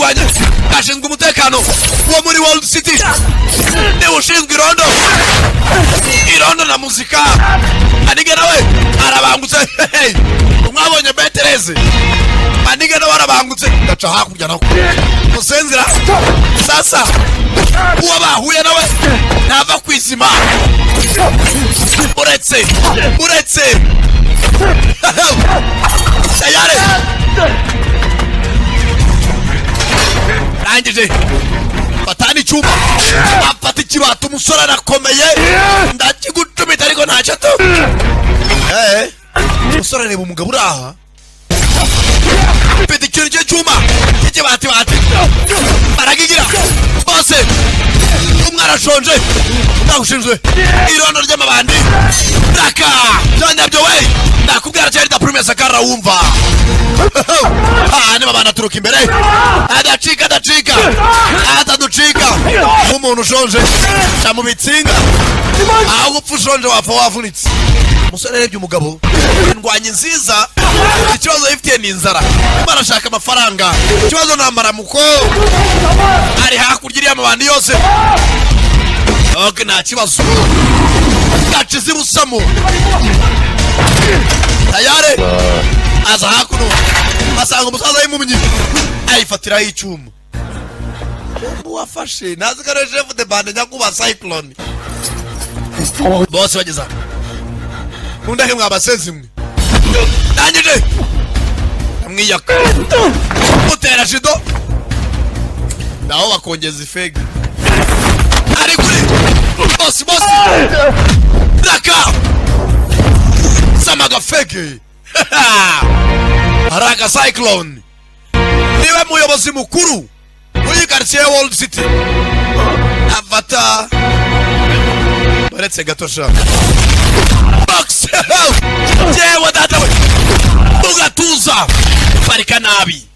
kurwanya ashinzwe umutekano wo muri World City niwe ushinzwe irondo na muzika Manige nawe arabangutse mwabonye Beteleze Manige nawe arabangutse gaca hakurya nako musenzira sasa uwo bahuye nawe nava kwizima uretse tayari rangije batani icyuma afata ikibata umusore arakomeye ndakigutumita ariko ntacyo tu umusore areba umugabo uri aha mfite ikintu cy'icyuma cy'ikibati baragigira bose umwe arashonje ndagushinzwe irondo ry'amabandi raka byanyabyo we nakubwira cyari da promesa kara wumva niba bana turuka imbere adacika ataducika umuntu ushonje cyamubitsinga aho gupfa ushonje wapfa wavunitse umusore yarebye umugabo indwanye nziza ikibazo yifitiye ni inzara barashaka amafaranga ikibazo namaramuko ari hakurya iriya amabandi yose nta kibazo gacize ibusamo tayare aza hakuno asanga umusaza y'impumyi ayifatiraho icyuma wafashe nazi ko ari chef de bande nyakuba Cyclone bose bageza nundake mwabasenzi mwe nangije amwiyaka utera shido naho bakongeza ifege ari kuri boss raka samaga fege Araga Cyclone niwe muyobozi mukuru muri quartier World City avata baretse gatosha box jewe data we ugatuza farika nabi